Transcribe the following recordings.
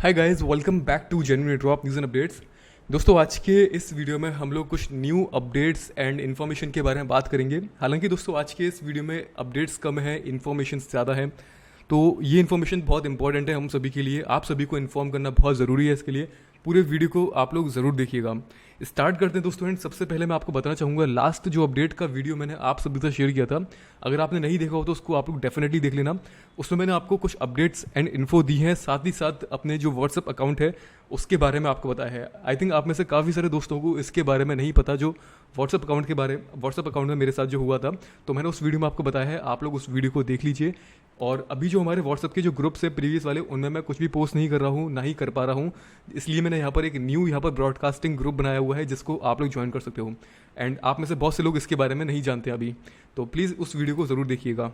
Hi guys, welcome back to genuine drop news and updates. दोस्तों, आज के इस वीडियो में हम लोग कुछ न्यू अपडेट्स एंड इन्फॉर्मेशन के बारे में बात करेंगे। हालांकि दोस्तों, आज के इस वीडियो में अपडेट्स कम है, इन्फॉर्मेशन ज़्यादा है। तो ये इन्फॉर्मेशन बहुत इंपॉर्टेंट है हम सभी के लिए। आप सभी को इन्फॉर्म करना बहुत ज़रूरी है। इसके लिए पूरे वीडियो को आप लोग ज़रूर देखिएगा। स्टार्ट करते हैं दोस्तों। एंड सबसे पहले मैं आपको बताना चाहूँगा, लास्ट जो अपडेट का वीडियो मैंने आप सभी से शेयर किया था, अगर आपने नहीं देखा हो तो उसको आप लोग डेफिनेटली देख लेना। उसमें मैंने आपको कुछ अपडेट्स एंड इन्फो दी है, साथ ही साथ अपने जो व्हाट्सअप अकाउंट है उसके बारे में आपको बताया है। आई थिंक आप में से काफ़ी सारे दोस्तों को इसके बारे में नहीं पता, जो व्हाट्सअप अकाउंट में मेरे साथ जो हुआ था, तो मैंने उस वीडियो में आपको बताया है। आप लोग उस वीडियो को देख लीजिए। और अभी जो हमारे व्हाट्सअप के जो ग्रुप्स है प्रीवियस वाले, उनमें मैं कुछ भी पोस्ट नहीं कर रहा हूँ, ना ही कर पा रहा हूँ। इसलिए मैंने यहाँ पर एक न्यू ब्रॉडकास्टिंग ग्रुप बनाया हुआ है, जिसको आप लोग ज्वाइन कर सकते हो। एंड आप में से बहुत से लोग इसके बारे में नहीं जानते अभी, तो प्लीज़ उस वीडियो को ज़रूर देखिएगा।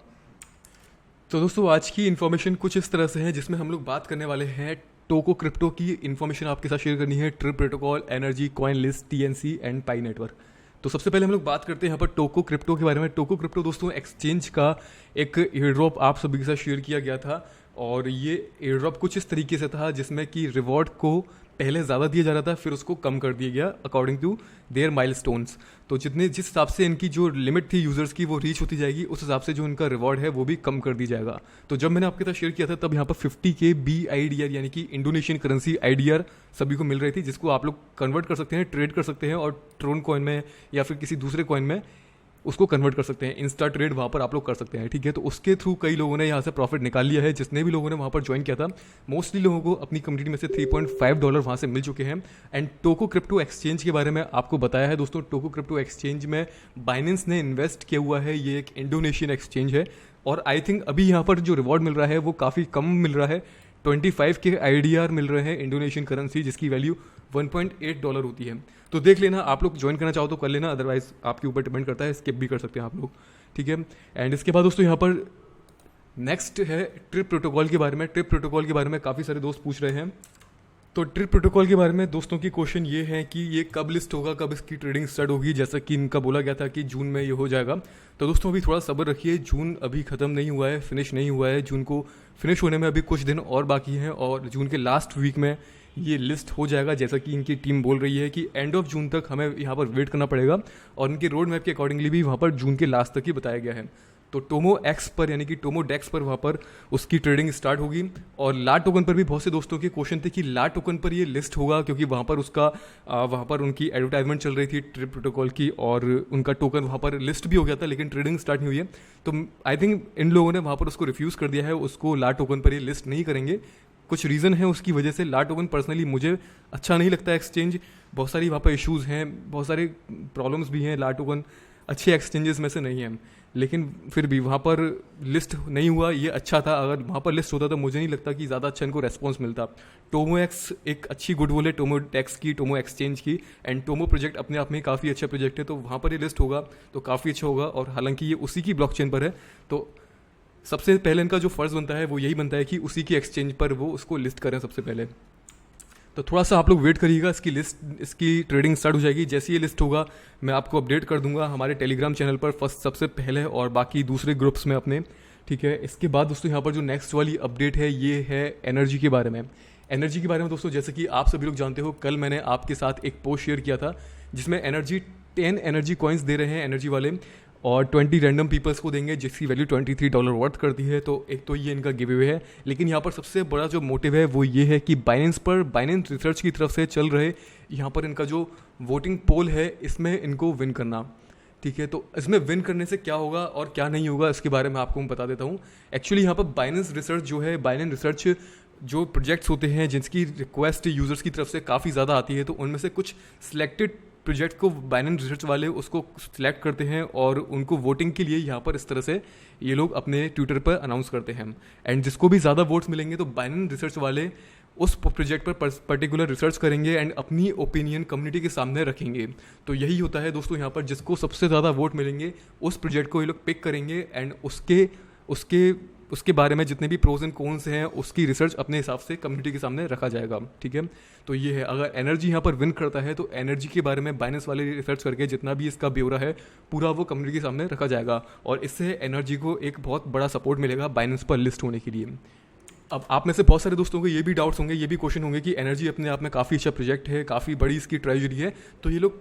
तो दोस्तों, आज की इन्फॉर्मेशन कुछ इस तरह से है, जिसमें हम लोग बात करने वाले हैं टोको क्रिप्टो की इन्फॉर्मेशन आपके साथ शेयर करनी है। Trip protocol, energy, coin list, TNC and pi network. तो सबसे पहले हम लोग बात करते हैं यहाँ पर टोको क्रिप्टो के बारे में। टोको क्रिप्टो दोस्तों एक्सचेंज का एक एयरड्रॉप आप सभी के साथ शेयर किया गया था। और ये एयरड्रॉप कुछ इस तरीके से था, जिसमें कि रिवॉर्ड को पहले ज़्यादा दिया जा रहा था, फिर उसको कम कर दिया गया अकॉर्डिंग टू देयर माइलस्टोन्स। तो जिस हिसाब से इनकी जो लिमिट थी यूज़र्स की वो रीच होती जाएगी, उस हिसाब से जो इनका रिवॉर्ड है वो भी कम कर दी जाएगा। तो जब मैंने आपके साथ शेयर किया था, तब यहाँ पर 50K BIDR यानी कि इंडोनेशियन करेंसी IDR सभी को मिल रही थी, जिसको आप लोग कन्वर्ट कर सकते हैं, ट्रेड कर सकते हैं और ट्रोन कॉइन में या फिर किसी दूसरे कॉइन में उसको कन्वर्ट कर सकते हैं। इंस्टा ट्रेड वहाँ पर आप लोग कर सकते हैं, ठीक है। तो उसके थ्रू कई लोगों ने यहाँ से प्रॉफिट निकाल लिया है। जितने भी लोगों ने वहाँ पर ज्वाइन किया था, मोस्टली लोगों को अपनी कम्युनिटी में से $3.5 वहाँ से मिल चुके हैं। एंड टोको क्रिप्टो एक्सचेंज के बारे में आपको बताया है दोस्तों। टोको क्रिप्टो एक्सचेंज में बाइनेंस ने इन्वेस्ट किया हुआ है। ये एक इंडोनेशियन एक्सचेंज है और आई थिंक अभी यहाँ पर जो रिवॉर्ड मिल रहा है वो काफ़ी कम मिल रहा है। 25K IDR मिल रहे हैं इंडोनेशियन करेंसी, जिसकी वैल्यू $1.8 होती है। तो देख लेना, आप लोग ज्वाइन करना चाहो तो कर लेना, अदरवाइज आपके ऊपर डिपेंड करता है, स्किप भी कर सकते हैं आप लोग, ठीक है। एंड इसके बाद दोस्तों यहाँ पर नेक्स्ट है ट्रिप प्रोटोकॉल के बारे में। ट्रिप प्रोटोकॉल के बारे में काफ़ी सारे दोस्त पूछ रहे हैं। तो ट्रिप प्रोटोकॉल के बारे में दोस्तों की क्वेश्चन ये है कि ये कब लिस्ट होगा, कब इसकी ट्रेडिंग स्टार्ट होगी। जैसा कि इनका बोला गया था कि जून में ये हो जाएगा। तो दोस्तों अभी थोड़ा सब्र रखिए, जून अभी ख़त्म नहीं हुआ है, फिनिश नहीं हुआ है। जून को फिनिश होने में अभी कुछ दिन और बाकी हैं और जून के लास्ट वीक में ये लिस्ट हो जाएगा। जैसा कि इनकी टीम बोल रही है कि एंड ऑफ जून तक हमें यहाँ पर वेट करना पड़ेगा और इनके रोड मैप के अकॉर्डिंगली भी वहाँ पर जून के लास्ट तक ही बताया गया है। तो टोमो एक्स पर यानी कि टोमो डेक्स पर वहाँ पर उसकी ट्रेडिंग स्टार्ट होगी। और ला टोकन पर भी बहुत से दोस्तों के क्वेश्चन थे कि ला टोकन पर ये लिस्ट होगा, क्योंकि वहाँ पर वहाँ पर उनकी एडवर्टाइजमेंट चल रही थी ट्रिप प्रोटोकॉल की और उनका टोकन वहाँ पर लिस्ट भी हो गया था, लेकिन ट्रेडिंग स्टार्ट नहीं हुई है। तो आई थिंक इन लोगों ने वहाँ पर उसको रिफ्यूज़ कर दिया है, उसको ला टोकन पर ये लिस्ट नहीं करेंगे। कुछ रीज़न है उसकी वजह से। ला टोकन पर्सनली मुझे अच्छा नहीं लगता एक्सचेंज, बहुत सारी वहाँ पर इश्यूज़ हैं, बहुत सारे प्रॉब्लम्स भी हैं। ला टोकन अच्छे एक्सचेंजेस में से नहीं है, लेकिन फिर भी वहाँ पर लिस्ट नहीं हुआ, ये अच्छा था। अगर वहाँ पर लिस्ट होता तो मुझे नहीं लगता कि ज़्यादा अच्छा इनको रेस्पॉन्स मिलता। टोमो एक्स एक अच्छी गुडविल है टोमो डेक्स की, टोमो एक्सचेंज की। एंड टोमो प्रोजेक्ट अपने आप में काफ़ी अच्छा प्रोजेक्ट है, तो वहाँ पर ये लिस्ट होगा तो काफ़ी अच्छा होगा। और हालांकि ये उसी की ब्लॉकचेन पर है, तो सबसे पहले इनका जो फ़र्ज़ बनता है वो यही बनता है कि उसी की एक्सचेंज पर वो उसको लिस्ट करें सबसे पहले। तो थोड़ा सा आप लोग वेट करिएगा, इसकी ट्रेडिंग स्टार्ट हो जाएगी। जैसे ये लिस्ट होगा मैं आपको अपडेट कर दूंगा हमारे टेलीग्राम चैनल पर फर्स्ट सबसे पहले, और बाकी दूसरे ग्रुप्स में अपने, ठीक है। इसके बाद दोस्तों यहाँ पर जो नेक्स्ट वाली अपडेट है ये है एनर्जी के बारे में। एनर्जी के बारे में दोस्तों, जैसे कि आप सभी लोग जानते हो, कल मैंने आपके साथ एक पोस्ट शेयर किया था जिसमें 10 एनर्जी कॉइन्स दे रहे हैं एनर्जी वाले, और 20 रैंडम पीपल्स को देंगे, जिसकी वैल्यू $23 वर्थ करती है। तो एक तो ये इनका गिव अवे है, लेकिन यहाँ पर सबसे बड़ा जो मोटिव है वो ये है कि बाइनेंस रिसर्च की तरफ से चल रहे यहाँ पर इनका जो वोटिंग पोल है, इसमें इनको विन करना, ठीक है। तो इसमें विन करने से क्या होगा और क्या नहीं होगा, इसके बारे में आपको मैं बता देता हूँ। एक्चुअली यहाँ पर बाइनेंस रिसर्च जो प्रोजेक्ट्स होते हैं जिनकी रिक्वेस्ट यूज़र्स की तरफ से काफ़ी ज़्यादा आती है, तो उनमें से कुछ सिलेक्टेड प्रोजेक्ट को बाइनेंस रिसर्च वाले उसको सिलेक्ट करते हैं और उनको वोटिंग के लिए यहाँ पर इस तरह से ये लोग अपने ट्विटर पर अनाउंस करते हैं। एंड जिसको भी ज़्यादा वोट्स मिलेंगे तो बाइनेंस रिसर्च वाले उस प्रोजेक्ट पर पर्टिकुलर रिसर्च करेंगे एंड अपनी ओपिनियन कम्युनिटी के सामने रखेंगे। तो यही होता है दोस्तों, यहाँ पर जिसको सबसे ज़्यादा वोट मिलेंगे उस प्रोजेक्ट को ये लोग पिक करेंगे एंड उसके बारे में जितने भी प्रोज एंड कॉन्स हैं उसकी रिसर्च अपने हिसाब से कम्युनिटी के सामने रखा जाएगा, ठीक है। तो ये है, अगर एनर्जी यहाँ पर विन करता है तो एनर्जी के बारे में बाइनेंस वाले रिसर्च करके जितना भी इसका ब्यौरा है पूरा वो कम्युनिटी के सामने रखा जाएगा, और इससे एनर्जी को एक बहुत बड़ा सपोर्ट मिलेगा बाइनेंस पर लिस्ट होने के लिए। अब आप में से बहुत सारे दोस्तों को ये भी डाउट्स होंगे, ये भी क्वेश्चन होंगे कि एनर्जी अपने आप में काफ़ी अच्छा प्रोजेक्ट है, काफ़ी बड़ी इसकी ट्रेजरी है, तो ये लोग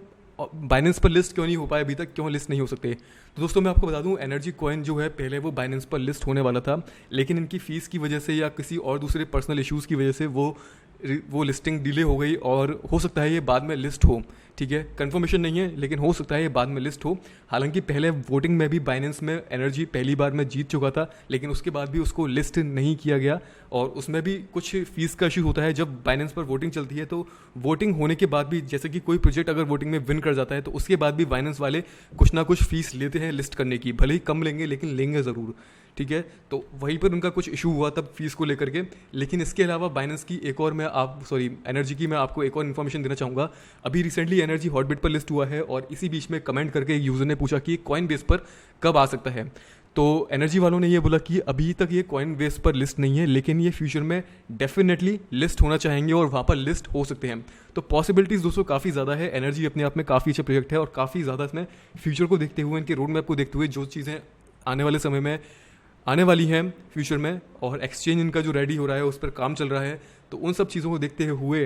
बाइनेंस पर लिस्ट क्यों नहीं हो पाए अभी तक, क्यों लिस्ट नहीं हो सकते। तो दोस्तों मैं आपको बता दूं, एनर्जी कॉइन जो है पहले वो बाइनेंस पर लिस्ट होने वाला था, लेकिन इनकी फ़ीस की वजह से या किसी और दूसरे पर्सनल इश्यूज़ की वजह से वो लिस्टिंग डिले हो गई, और हो सकता है ये बाद में लिस्ट हो। ठीक है, कंफर्मेशन नहीं है, लेकिन हो सकता है ये बाद में लिस्ट हो। हालांकि पहले वोटिंग में भी बाइनेंस में एनर्जी पहली बार में जीत चुका था, लेकिन उसके बाद भी उसको लिस्ट नहीं किया गया, और उसमें भी कुछ फीस का इशू होता है। जब बाइनेंस पर वोटिंग चलती है तो वोटिंग होने के बाद भी, जैसे कि कोई प्रोजेक्ट अगर वोटिंग में विन कर जाता है तो उसके बाद भी बाइनेंस वाले कुछ ना कुछ फीस लेते हैं लिस्ट करने की, भले ही कम लेंगे लेकिन लेंगे ज़रूर। ठीक है, तो वहीं पर उनका कुछ इशू हुआ तब फीस को लेकर के। लेकिन इसके अलावा बाइनेंस की एक और एनर्जी की मैं आपको एक और इन्फॉर्मेशन देना चाहूँगा। अभी रिसेंटली एनर्जी हॉटबिट पर लिस्ट हुआ है, और इसी बीच में कमेंट करके एक यूज़र ने पूछा कि कॉइन बेस पर कब आ सकता है। तो एनर्जी वालों ने ये बोला कि अभी तक ये कॉइन बेस पर लिस्ट नहीं है, लेकिन ये फ्यूचर में डेफिनेटली लिस्ट होना चाहेंगे और वहाँ पर लिस्ट हो सकते हैं। तो पॉसिबिलिटीज़ दोस्तों काफ़ी ज़्यादा है। एनर्जी अपने आप में काफ़ी अच्छा प्रोजेक्ट है, और काफ़ी ज़्यादा इसमें फ्यूचर को देखते हुए, इनके रोड मैप को देखते हुए जो चीज़ें आने वाले समय में आने वाली हैं फ्यूचर में, और एक्सचेंज इनका जो रेडी हो रहा है उस पर काम चल रहा है, तो उन सब चीज़ों को देखते हुए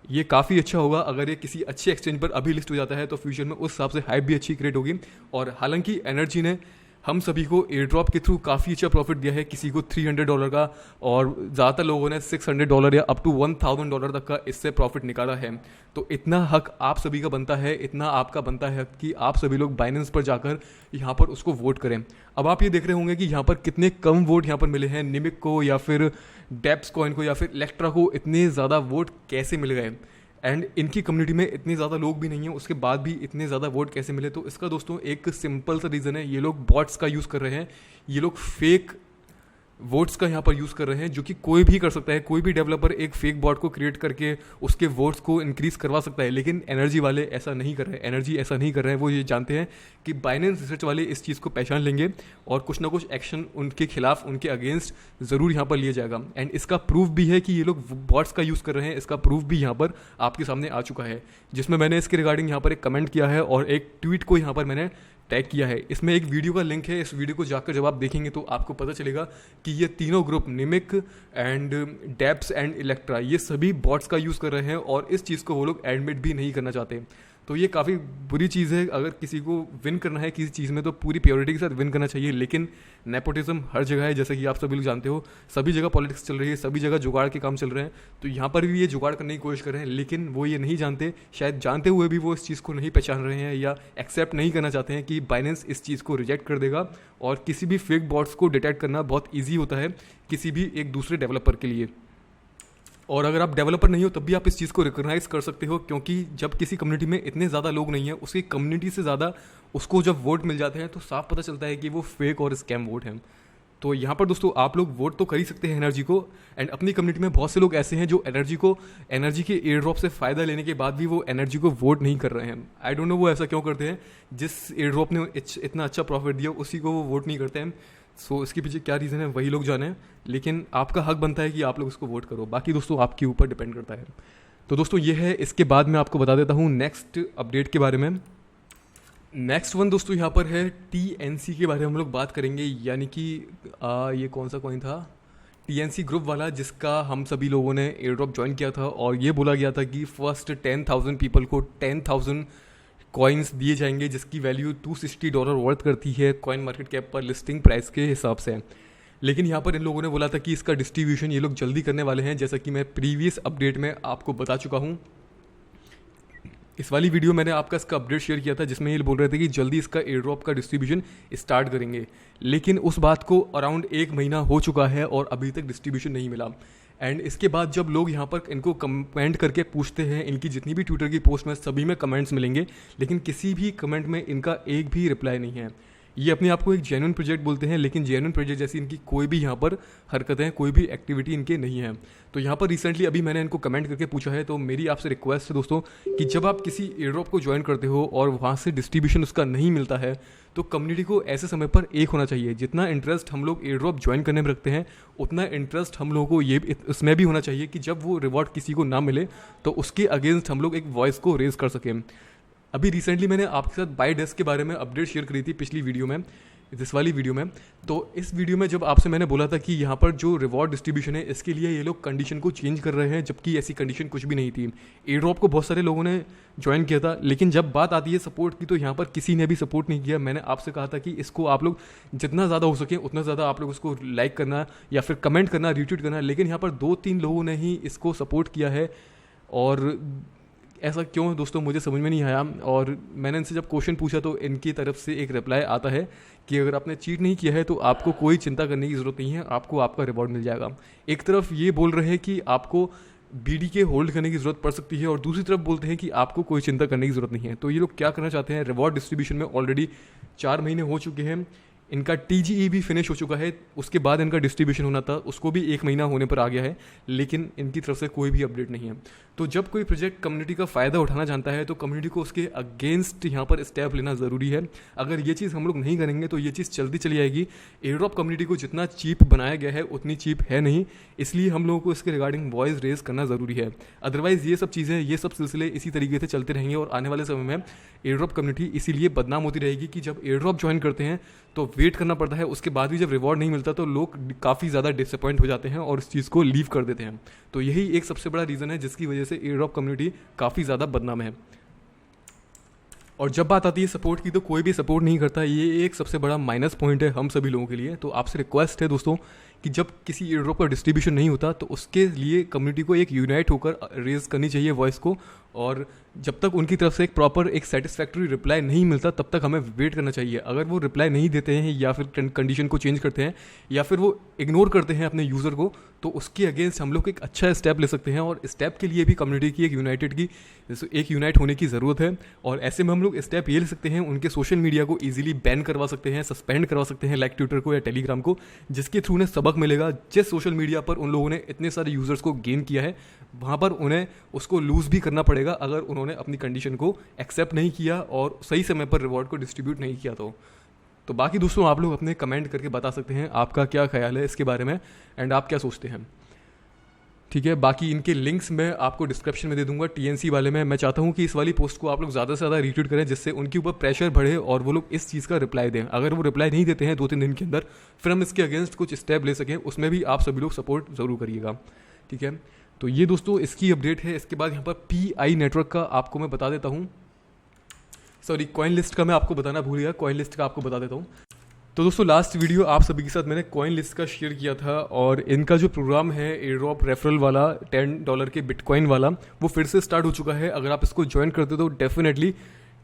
ये काफ़ी अच्छा होगा। अगर ये किसी अच्छे एक्सचेंज पर अभी लिस्ट हो जाता है तो फ्यूचर में उस हिसाब से हाइप भी अच्छी क्रिएट होगी। और हालांकि एनर्जी ने हम सभी को एयर ड्रॉप के थ्रू काफ़ी अच्छा प्रॉफिट दिया है, किसी को $300 का, और ज़्यादातर लोगों ने $600 या अप टू $1000 तक का इससे प्रॉफिट निकाला है। तो इतना हक आप सभी का बनता है, इतना आपका बनता है कि आप सभी लोग बाइनेंस पर जाकर यहाँ पर उसको वोट करें। अब आप ये देख रहे होंगे कि यहाँ पर कितने कम वोट यहाँ पर मिले हैं निमिक को, या फिर डेप्स कॉइन को, या फिर इलेक्ट्रा को इतने ज़्यादा वोट कैसे मिल गए, एंड इनकी कम्युनिटी में इतने ज़्यादा लोग भी नहीं हैं, उसके बाद भी इतने ज़्यादा वोट कैसे मिले। तो इसका दोस्तों एक सिंपल सा रीज़न है, ये लोग बॉट्स का यूज़ कर रहे हैं, ये लोग फेक वोट्स का यहाँ पर यूज़ कर रहे हैं, जो कि कोई भी कर सकता है। कोई भी डेवलपर एक फेक बॉट को क्रिएट करके उसके वोट्स को इंक्रीज़ करवा सकता है, लेकिन एनर्जी वाले ऐसा नहीं कर रहे हैं। एनर्जी ऐसा नहीं कर रहे हैं, वो ये जानते हैं कि बाइनेंस रिसर्च वाले इस चीज़ को पहचान लेंगे, और कुछ ना कुछ एक्शन उनके खिलाफ, उनके अगेंस्ट ज़रूर यहाँ पर लिया जाएगा। एंड इसका प्रूफ भी है कि ये लोग बॉट्स का यूज़ कर रहे हैं, इसका प्रूफ भी यहाँ पर आपके सामने आ चुका है, जिसमें मैंने इसके रिगार्डिंग यहाँ पर एक कमेंट किया है, और एक ट्वीट को यहाँ पर मैंने टैग किया है। इसमें एक वीडियो का लिंक है, इस वीडियो को जाकर जब आप देखेंगे तो आपको पता चलेगा कि ये तीनों ग्रुप, निमिक एंड डेप्स एंड इलेक्ट्रा, ये सभी बॉट्स का यूज़ कर रहे हैं, और इस चीज़ को वो लोग एडमिट भी नहीं करना चाहते। तो ये काफ़ी बुरी चीज़ है। अगर किसी को विन करना है किसी चीज़ में तो पूरी प्योरिटी के साथ विन करना चाहिए, लेकिन नेपोटिज्म हर जगह है, जैसे कि आप सभी लोग जानते हो। सभी जगह पॉलिटिक्स चल रही है, सभी जगह जुगाड़ के काम चल रहे हैं, तो यहाँ पर भी ये जुगाड़ करने की कोशिश कर रहे हैं, लेकिन वो ये नहीं जानते, शायद जानते हुए भी वो इस चीज़ को नहीं पहचान रहे हैं, या एक्सेप्ट नहीं करना चाहते हैं कि बाइनेंस इस चीज़ को रिजेक्ट कर देगा। और किसी भी फेक बॉट्स को डिटेक्ट करना बहुत ईजी होता है किसी भी एक दूसरे डेवलपर के लिए। और अगर आप डेवलपर नहीं हो तब भी आप इस चीज़ को रिकॉग्नाइज कर सकते हो, क्योंकि जब किसी कम्युनिटी में इतने ज़्यादा लोग नहीं हैं, उसकी कम्युनिटी से ज़्यादा उसको जब वोट मिल जाते हैं तो साफ पता चलता है कि वो फेक और स्कैम वोट हैं। तो यहाँ पर दोस्तों आप लोग वोट तो कर ही सकते हैं एनर्जी को, एंड अपनी कम्युनिटी में बहुत से लोग ऐसे हैं जो एनर्जी के एयर ड्रॉप से फ़ायदा लेने के बाद भी वो एनर्जी को वोट नहीं कर रहे हैं। आई डोंट नो वो ऐसा क्यों करते हैं, जिस एयर ड्रॉप ने इतना अच्छा प्रॉफिट दिया उसी को वो वोट नहीं करते हैं। सो इसके पीछे क्या रीज़न है वही लोग जाने, लेकिन आपका हक बनता है कि आप लोग उसको वोट करो। बाकी दोस्तों आपके ऊपर डिपेंड करता है। तो दोस्तों ये है, इसके बाद मैं आपको बता देता हूँ नेक्स्ट अपडेट के बारे में। नेक्स्ट वन दोस्तों यहाँ पर है TNC के बारे में हम लोग बात करेंगे, यानी कि ये कौन सा कॉइन था, TNC ग्रुप वाला, जिसका हम सभी लोगों ने एयर ड्रॉप ज्वाइन किया था, और ये बोला गया था कि फर्स्ट 10,000 पीपल को 10,000 कॉइन्स दिए जाएंगे, जिसकी वैल्यू $260 वर्थ करती है कॉइन मार्केट कैप पर लिस्टिंग प्राइस के हिसाब से। लेकिन यहाँ पर इन लोगों ने बोला था कि इसका डिस्ट्रीब्यूशन ये लोग जल्दी करने वाले हैं, जैसा कि मैं प्रीवियस अपडेट में आपको बता चुका हूँ। इस वाली वीडियो मैंने आपका इसका अपडेट शेयर किया था, जिसमें ये बोल रहे थे कि जल्दी इसका एयर ड्रॉप का डिस्ट्रीब्यूशन स्टार्ट करेंगे, लेकिन उस बात को अराउंड 1 महीना हो चुका है और अभी तक डिस्ट्रीब्यूशन नहीं मिला। एंड इसके बाद जब लोग यहाँ पर इनको कमेंट करके पूछते हैं, इनकी जितनी भी ट्विटर की पोस्ट में सभी में कमेंट्स मिलेंगे, लेकिन किसी भी कमेंट में इनका एक भी रिप्लाई नहीं है। ये अपने आप को एक जेन्युइन प्रोजेक्ट बोलते हैं, लेकिन जेन्युइन प्रोजेक्ट जैसी इनकी कोई भी यहाँ पर हरकतें, कोई भी एक्टिविटी इनके नहीं है। तो यहाँ पर रिसेंटली अभी मैंने इनको कमेंट करके पूछा है, तो मेरी आपसे रिक्वेस्ट है दोस्तों कि जब आप किसी एयर ड्रॉप को ज्वाइन करते हो और वहाँ से डिस्ट्रीब्यूशन उसका नहीं मिलता है, तो कम्युनिटी को ऐसे समय पर एक होना चाहिए। जितना इंटरेस्ट हम लोग एयर ड्रॉप ज्वाइन करने में रखते हैं, उतना इंटरेस्ट हम लोगों को ये इसमें भी होना चाहिए कि जब वो रिवॉर्ड किसी को ना मिले तो उसके अगेंस्ट हम लोग एक वॉइस को रेज कर सकें। अभी रिसेंटली मैंने आपके साथ बाय डेस्क के बारे में अपडेट शेयर करी थी पिछली वीडियो में। इस वाली वीडियो में। तो इस वीडियो में जब आपसे मैंने बोला था कि यहाँ पर जो रिवॉर्ड डिस्ट्रीब्यूशन है इसके लिए ये लोग कंडीशन को चेंज कर रहे हैं, जबकि ऐसी कंडीशन कुछ भी नहीं थी। एयर ड्रॉप को बहुत सारे लोगों ने ज्वाइन किया था, लेकिन जब बात आती है सपोर्ट की तो यहाँ पर किसी ने भी सपोर्ट नहीं किया। मैंने आपसे कहा था कि इसको आप लोग जितना ज़्यादा हो सके उतना ज़्यादा आप लोग उसको लाइक करना या फिर कमेंट करना, रीट्वीट करना, लेकिन यहाँ पर 2-3 लोगों ने ही इसको सपोर्ट किया है। और ऐसा क्यों है दोस्तों, मुझे समझ में नहीं आया। और मैंने इनसे जब क्वेश्चन पूछा तो इनकी तरफ से एक रिप्लाई आता है कि अगर आपने चीट नहीं किया है तो आपको कोई चिंता करने की ज़रूरत नहीं है, आपको आपका रिवॉर्ड मिल जाएगा। एक तरफ ये बोल रहे हैं कि आपको बीडी के होल्ड करने की ज़रूरत पड़ सकती है और दूसरी तरफ बोलते हैं कि आपको कोई चिंता करने की ज़रूरत नहीं है। तो ये लोग क्या करना चाहते हैं, रिवॉर्ड डिस्ट्रीब्यूशन में ऑलरेडी 4 महीने हो चुके हैं, इनका TGE भी फिनिश हो चुका है, उसके बाद इनका डिस्ट्रीब्यूशन होना था, उसको भी 1 महीना होने पर आ गया है, लेकिन इनकी तरफ से कोई भी अपडेट नहीं है। तो जब कोई प्रोजेक्ट कम्युनिटी का फ़ायदा उठाना चाहता है तो कम्युनिटी को उसके अगेंस्ट यहाँ पर स्टेप लेना ज़रूरी है। अगर ये चीज़ हम लोग नहीं करेंगे तो ये चीज़ चलती चली जाएगी। एयर ड्रॉप कम्युनिटी को जितना चीप बनाया गया है उतनी चीप है नहीं, इसलिए हम लोगों को इसके रिगार्डिंग वॉइस रेज करना ज़रूरी है। अदरवाइज़ ये सब चीज़ें, ये सब सिलसिले इसी तरीके से चलते रहेंगे और आने वाले समय में एयर ड्रॉप कम्युनिटी इसीलिए बदनाम होती रहेगी कि जब एयर ड्रॉप ज्वाइन करते हैं तो वेट करना पड़ता है, उसके बाद भी जब रिवॉर्ड नहीं मिलता तो लोग काफ़ी ज़्यादा डिसअपॉइंट हो जाते हैं और इस चीज़ को लीव कर देते हैं। तो यही एक सबसे बड़ा रीज़न है जिसकी वजह से एयर ड्रॉप कम्युनिटी काफ़ी ज़्यादा बदनाम है। और जब बात आती है सपोर्ट की तो कोई भी सपोर्ट नहीं करता, ये एक सबसे बड़ा माइनस पॉइंट है हम सभी लोगों के लिए। तो आपसे रिक्वेस्ट है दोस्तों कि जब किसी एयर ड्रॉप का डिस्ट्रीब्यूशन नहीं होता तो उसके लिए कम्युनिटी को एक यूनाइट होकर रेज करनी चाहिए वॉइस को, और जब तक उनकी तरफ से एक प्रॉपर एक सेटिस्फैक्ट्री रिप्लाई नहीं मिलता तब तक हमें वेट करना चाहिए। अगर वो रिप्लाई नहीं देते हैं या फिर कंडीशन को चेंज करते हैं या फिर वो इग्नोर करते हैं अपने यूज़र को, तो उसके अगेंस्ट हम लोग एक अच्छा स्टेप ले सकते हैं। और स्टेप के लिए भी कम्युनिटी की एक यूनाइट होने की ज़रूरत है। और ऐसे में हम लोग स्टेप ये ले सकते हैं, उनके सोशल मीडिया को ईजिली बैन करवा सकते हैं, सस्पेंड करवा सकते हैं, लाइक ट्विटर को या टेलीग्राम को, जिसके थ्रू उन्हें सबक मिलेगा। जिस सोशल मीडिया पर उन लोगों ने इतने सारे यूज़र्स को गेन किया है वहाँ पर उन्हें उसको लूज़ भी करना पड़ेगा अगर उन्होंने अपनी कंडीशन को एक्सेप्ट नहीं किया और सही समय पर रिवॉर्ड को डिस्ट्रीब्यूट नहीं किया। तो बाकी दोस्तों आप लोग अपने कमेंट करके बता सकते हैं आपका क्या ख्याल है इसके बारे में एंड आप क्या सोचते हैं, ठीक है। बाकी इनके लिंक्स मैं आपको डिस्क्रिप्शन में दे दूंगा। TNC वाले में मैं चाहता हूँ कि इस वाली पोस्ट को आप लोग ज़्यादा से ज़्यादा रीट्वीट करें, जिससे उनके ऊपर प्रेशर बढ़े और वो लोग इस चीज़ का रिप्लाई दें। अगर वो रिप्लाई नहीं देते हैं 2-3 दिन के अंदर, फिर हम इसके अगेंस्ट कुछ स्टेप ले सकें, उसमें भी आप सभी लोग सपोर्ट ज़रूर करिएगा, ठीक है। तो ये दोस्तों इसकी अपडेट है। इसके बाद यहाँ पर PI नेटवर्क का आपको मैं बता देता हूँ, सॉरी कॉइन लिस्ट का मैं आपको बताना भूल गया, कॉइन लिस्ट का आपको बता देता हूँ। तो दोस्तों लास्ट वीडियो आप सभी के साथ मैंने कॉइन लिस्ट का शेयर किया था और इनका जो प्रोग्राम है एयर ड्रॉप रेफरल वाला $10 के बिटकॉइन वाला, वो फिर से स्टार्ट हो चुका है। अगर आप इसको ज्वाइन करते हो तो डेफिनेटली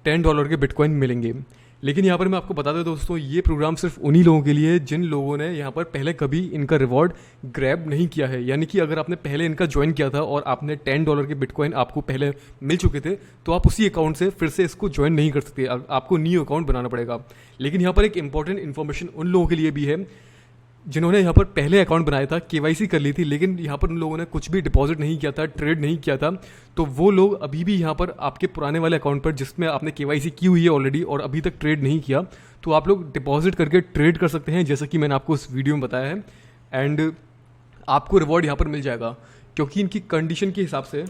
$10 के बिटकॉइन मिलेंगे। लेकिन यहाँ पर मैं आपको बता दूं दोस्तों, ये प्रोग्राम सिर्फ उन्हीं लोगों के लिए जिन लोगों ने यहाँ पर पहले कभी इनका रिवॉर्ड ग्रैब नहीं किया है। यानी कि अगर आपने पहले इनका ज्वाइन किया था और आपने $10 के बिटकॉइन आपको पहले मिल चुके थे तो आप उसी अकाउंट से फिर से इसको ज्वाइन नहीं कर सकते, आपको न्यू अकाउंट बनाना पड़ेगा। लेकिन यहाँ पर एक इंपॉर्टेंट इन्फॉर्मेशन उन लोगों के लिए भी है जिन्होंने यहाँ पर पहले अकाउंट बनाया था, KYC कर ली थी, लेकिन यहाँ पर उन लोगों ने कुछ भी डिपॉजिट नहीं किया था, ट्रेड नहीं किया था, तो वो लोग अभी भी यहाँ पर आपके पुराने वाले अकाउंट पर जिसमें आपने KYC की हुई है ऑलरेडी और अभी तक ट्रेड नहीं किया, तो आप लोग डिपॉजिट करके ट्रेड कर सकते हैं, जैसा कि मैंने आपको इस वीडियो में बताया है। एंड आपको रिवॉर्ड यहाँ पर मिल जाएगा, क्योंकि इनकी कंडीशन के हिसाब से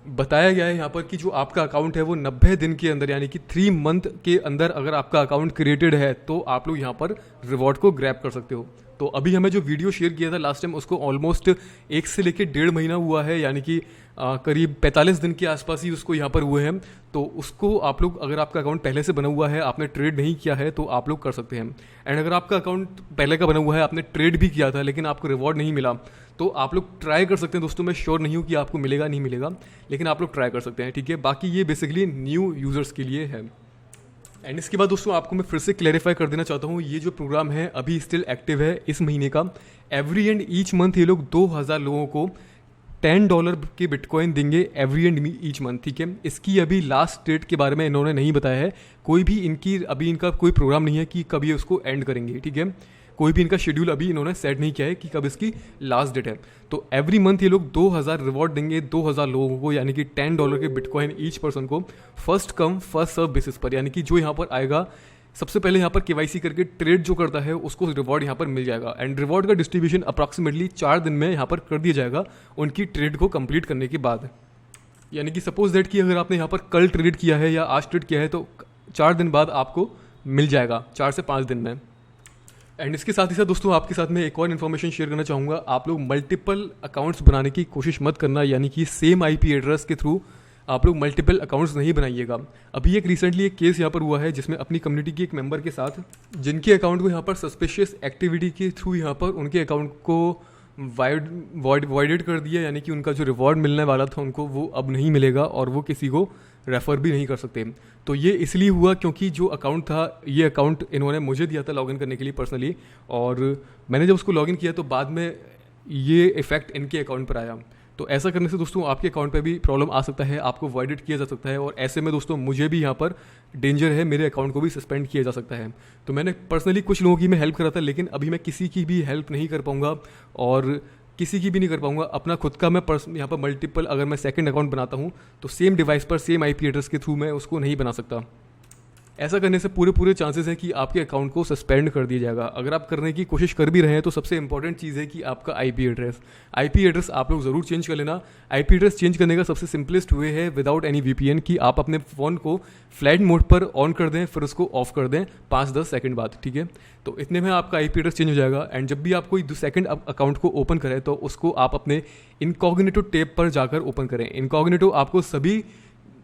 बताया गया है यहाँ पर कि जो आपका अकाउंट है वो 90 दिन के अंदर यानी कि 3 मंथ के अंदर अगर आपका अकाउंट क्रिएटेड है तो आप लोग यहाँ पर रिवॉर्ड को ग्रैब कर सकते हो। तो अभी हमें जो वीडियो शेयर किया था लास्ट टाइम उसको ऑलमोस्ट 1 से लेकर 1.5 महीना हुआ है, यानी कि करीब 45 दिन के आसपास ही उसको यहाँ पर हुए हैं। तो उसको आप लोग, अगर आपका अकाउंट पहले से बना हुआ है, आपने ट्रेड नहीं किया है, तो आप लोग कर सकते हैं। एंड अगर आपका अकाउंट पहले का बना हुआ है, आपने ट्रेड भी किया था लेकिन आपको रिवॉर्ड नहीं मिला, तो आप लोग ट्राई कर सकते हैं दोस्तों। मैं श्योर नहीं हूँ कि आपको मिलेगा नहीं मिलेगा, लेकिन आप लोग ट्राई कर सकते हैं, ठीक है। बाकी ये बेसिकली न्यू यूज़र्स के लिए है। एंड इसके बाद दोस्तों आपको मैं फिर से क्लैरिफाई कर देना चाहता हूँ, ये जो प्रोग्राम है अभी स्टिल एक्टिव है इस महीने का। एवरी एंड ईच मंथ ये लोग 2000 लोगों को $10 के बिटकॉइन देंगे एवरी एंड ईच मंथ, ठीक है। इसकी अभी लास्ट डेट के बारे में इन्होंने नहीं बताया है, कोई भी इनका कोई प्रोग्राम नहीं है कि कभी उसको एंड करेंगे, ठीक है। कोई भी इनका शेड्यूल अभी इन्होंने सेट नहीं किया है कि कब इसकी लास्ट डेट है। तो एवरी मंथ ये लोग 2000 रिवॉर्ड देंगे 2000 लोगों को, यानी कि $10 के बिटकॉइन ईच पर्सन को, first come first serve basis पर। यानी कि जो यहाँ पर आएगा सबसे पहले यहाँ पर KYC करके ट्रेड जो करता है उसको रिवॉर्ड यहाँ पर मिल जाएगा। एंड रिवॉर्ड का डिस्ट्रीब्यूशन अप्रॉक्सीमेटली 4 दिन में यहाँ पर कर दिया जाएगा उनकी ट्रेड को कंप्लीट करने के बाद। यानी कि सपोज दैट कि अगर आपने यहाँ पर कल ट्रेड किया है या आज ट्रेड किया है तो 4 दिन बाद आपको मिल जाएगा, 4 से 5 दिन में, एंड इसके साथ ही साथ दोस्तों आपके साथ में एक और इन्फॉर्मेशन शेयर करना चाहूँगा। आप लोग मल्टीपल अकाउंट्स बनाने की कोशिश मत करना, यानी कि सेम आईपी एड्रेस के थ्रू आप लोग मल्टीपल अकाउंट्स नहीं बनाइएगा। अभी एक रिसेंटली एक केस यहाँ पर हुआ है जिसमें अपनी कम्युनिटी के एक मेंबर के साथ, जिनके अकाउंट को यहाँ पर सस्पिशियस एक्टिविटी के थ्रू यहाँ पर उनके अकाउंट को वॉइडेड कर दिया, यानी कि उनका जो रिवॉर्ड मिलने वाला था उनको वो अब नहीं मिलेगा और वो किसी को रेफ़र भी नहीं कर सकते। तो ये इसलिए हुआ क्योंकि जो अकाउंट था, ये अकाउंट इन्होंने मुझे दिया था लॉगिन करने के लिए पर्सनली, और मैंने जब उसको लॉगिन किया तो बाद में ये इफेक्ट इनके अकाउंट पर आया। तो ऐसा करने से दोस्तों आपके अकाउंट पे भी प्रॉब्लम आ सकता है, आपको वॉइडेड किया जा सकता है, और ऐसे में दोस्तों मुझे भी यहाँ पर डेंजर है, मेरे अकाउंट को भी सस्पेंड किया जा सकता है। तो मैंने पर्सनली कुछ लोगों की मैं हेल्प करा था, लेकिन अभी मैं किसी की भी हेल्प नहीं कर पाऊँगा और किसी की भी नहीं कर पाऊँगा। अपना खुद का मैं यहाँ पर मल्टीपल अगर मैं सेकंड अकाउंट बनाता हूँ तो सेम डिवाइस पर सेम आईपी एड्रेस के थ्रू मैं उसको नहीं बना सकता। ऐसा करने से पूरे चांसेस हैं कि आपके अकाउंट को सस्पेंड कर दिया जाएगा। अगर आप करने की कोशिश कर भी रहे हैं तो सबसे इंपॉर्टेंट चीज़ है कि आपका आईपी एड्रेस आप लोग ज़रूर चेंज कर लेना। आईपी एड्रेस चेंज करने का सबसे सिंपलेस्ट वे है विदाउट एनी वीपीएन, कि आप अपने फ़ोन को फ्लाइट मोड पर ऑन कर दें, फिर उसको ऑफ कर दें 5-10 सेकंड बाद, ठीक है। तो इतने में आपका आईपी एड्रेस चेंज हो जाएगा। एंड जब भी आप कोई सेकंड अकाउंट को ओपन करें तो उसको आप अपने इनकॉग्निटो टैब पर जाकर ओपन करें। इनकॉग्निटो आपको सभी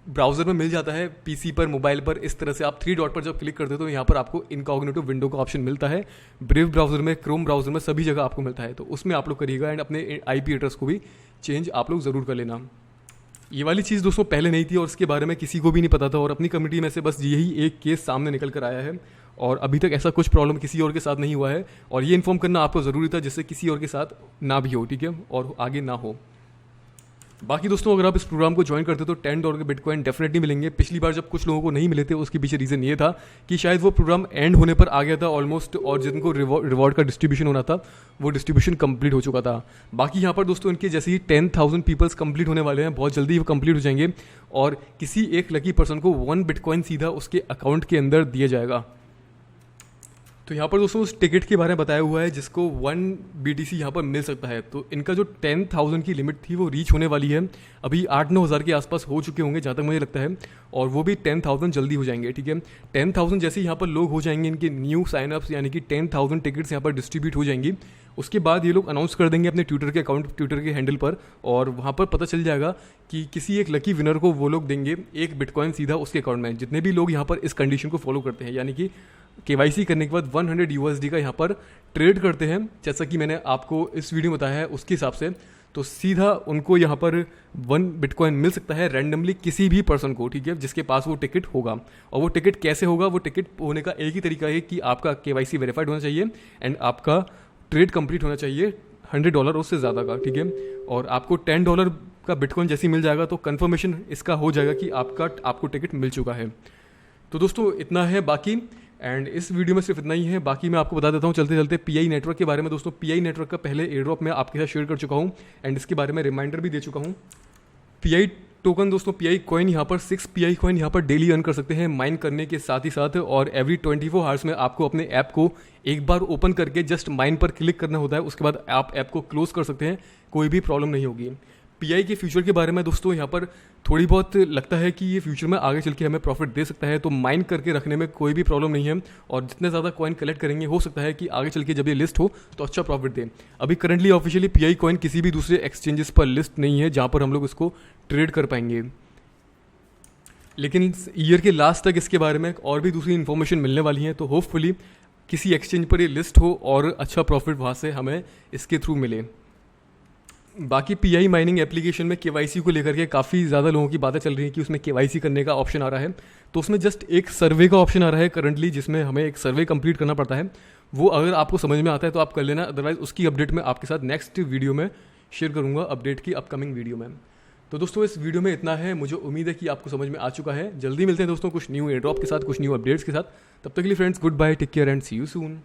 ब्राउज़र में मिल जाता है, पीसी पर, मोबाइल पर। इस तरह से आप 3 डॉट पर जब क्लिक करते हो तो यहाँ पर आपको इनकॉग्निटो विंडो का ऑप्शन मिलता है। ब्रेव ब्राउज़र में, क्रोम ब्राउज़र में, सभी जगह आपको मिलता है, तो उसमें आप लोग करिएगा। एंड अपने आईपी एड्रेस को भी चेंज आप लोग ज़रूर कर लेना। ये वाली चीज़ दोस्तों पहले नहीं थी और इसके बारे में किसी को भी नहीं पता था, और अपनी कम्युनिटी में से बस यही एक केस सामने निकल कर आया है, और अभी तक ऐसा कुछ प्रॉब्लम किसी और के साथ नहीं हुआ है। और ये इन्फॉर्म करना आपको ज़रूरी था जिससे किसी और के साथ ना भी हो, ठीक है, और आगे ना हो। बाकी दोस्तों अगर आप इस प्रोग्राम को ज्वाइन करते हो तो $10 के बिटकॉइन डेफिनेटली मिलेंगे। पिछली बार जब कुछ लोगों को नहीं मिले थे उसके पीछे रीज़न ये था कि शायद वो प्रोग्राम एंड होने पर आ गया था ऑलमोस्ट, और जिनको रिवॉर्ड का डिस्ट्रीब्यूशन होना था वो डिस्ट्रीब्यूशन कंप्लीट हो चुका था। बाकी यहाँ पर दोस्तों इनके जैसे ही 10,000 पीपल्स कंप्लीट होने वाले हैं, बहुत जल्दी वो कंप्लीट हो जाएंगे, और किसी एक लकी पर्सन को 1 बिटकॉइन सीधा उसके अकाउंट के अंदर दिया जाएगा। तो यहाँ पर दोस्तों उस टिकट के बारे में बताया हुआ है जिसको 1 BTC यहाँ पर मिल सकता है। तो इनका जो 10,000 की लिमिट थी वो रीच होने वाली है, अभी 8-9 हज़ार के आसपास हो चुके होंगे जहाँ तक मुझे लगता है, और वो भी 10,000 जल्दी हो जाएंगे, ठीक है। 10,000 जैसे यहाँ पर लोग हो जाएंगे, इनके न्यू साइनअप्स यानी कि 10,000 टिकट्स यहाँ पर डिस्ट्रीब्यूट हो जाएंगी। उसके बाद ये लोग अनाउंस कर देंगे अपने ट्विटर के अकाउंट, ट्विटर के हैंडल पर, और वहाँ पर पता चल जाएगा कि किसी एक लकी विनर को वो लोग देंगे 1 बिटकॉइन सीधा उसके अकाउंट में। जितने भी लोग यहाँ पर इस कंडीशन को फॉलो करते हैं, यानी कि KYC करने के बाद 100 USD का यहाँ पर ट्रेड करते हैं, जैसा कि मैंने आपको इस वीडियो में बताया है उसके हिसाब से, तो सीधा उनको यहाँ पर 1 बिटकॉइन मिल सकता है रैंडमली किसी भी पर्सन को, ठीक है, जिसके पास वो टिकट होगा। और वो टिकट कैसे होगा? वो टिकट होने का एक ही तरीका है कि आपका KYC वेरीफाइड होना चाहिए एंड आपका ट्रेड कंप्लीट होना चाहिए $100 उससे ज़्यादा का, ठीक है। और आपको $10 का बिटकॉइन जैसे ही मिल जाएगा तो कंफर्मेशन इसका हो जाएगा कि आपको टिकट मिल चुका है। तो दोस्तों इतना है बाकी, एंड इस वीडियो में सिर्फ इतना ही है। बाकी मैं आपको बता देता हूँ चलते चलते PI नेटवर्क के बारे में। दोस्तों PI नेटवर्क का पहले एयर ड्रॉप मैं आपके साथ शेयर कर चुका हूँ एंड इसके बारे में रिमाइंडर भी दे चुका हूँ। PI टोकन दोस्तों, PI कॉइन यहाँ पर 6 PI कॉइन यहाँ पर डेली अर्न कर सकते हैं माइन करने के साथ ही साथ, और एवरी 24 आवर्स में आपको अपने ऐप को एक बार ओपन करके जस्ट माइन पर क्लिक करना होता है, उसके बाद आप ऐप को क्लोज कर सकते हैं, कोई भी प्रॉब्लम नहीं होगी। PI के फ्यूचर के बारे में दोस्तों यहाँ पर थोड़ी बहुत लगता है कि ये फ्यूचर में आगे चल के हमें प्रॉफिट दे सकता है, तो माइन करके रखने में कोई भी प्रॉब्लम नहीं है, और जितने ज़्यादा कॉइन कलेक्ट करेंगे हो सकता है कि आगे चल के जब ये लिस्ट हो तो अच्छा प्रॉफिट दे। अभी करंटली ऑफिशियली PI कॉइन किसी भी दूसरे एक्सचेंजेस पर लिस्ट नहीं है जहाँ पर हम लोग इसको ट्रेड कर पाएंगे, लेकिन ईयर के लास्ट तक इसके बारे में और भी दूसरी इन्फॉर्मेशन मिलने वाली है, तो होपफुली किसी एक्सचेंज पर ये लिस्ट हो और अच्छा प्रॉफिट वहाँ से हमें इसके थ्रू मिले। बाकी PI माइनिंग एप्लीकेशन में KYC को लेकर के काफ़ी ज़्यादा लोगों की बातें चल रही हैं कि उसमें KYC करने का ऑप्शन आ रहा है, तो उसमें जस्ट एक सर्वे का ऑप्शन आ रहा है करंटली, जिसमें हमें एक सर्वे कंप्लीट करना पड़ता है। वो अगर आपको समझ में आता है तो आप कर लेना, अदरवाइज उसकी अपडेट मैं आपके साथ नेक्स्ट वीडियो में शेयर करूँगा, अपडेट की अपकमिंग वीडियो में। तो दोस्तों इस वीडियो में इतना है, मुझे उम्मीद है कि आपको समझ में आ चुका है। जल्दी मिलते हैं दोस्तों कुछ न्यू एयर ड्रॉप के साथ, कुछ न्यू अपडेट्स के साथ। तब तक के लिए friends good bye, take care and see you soon.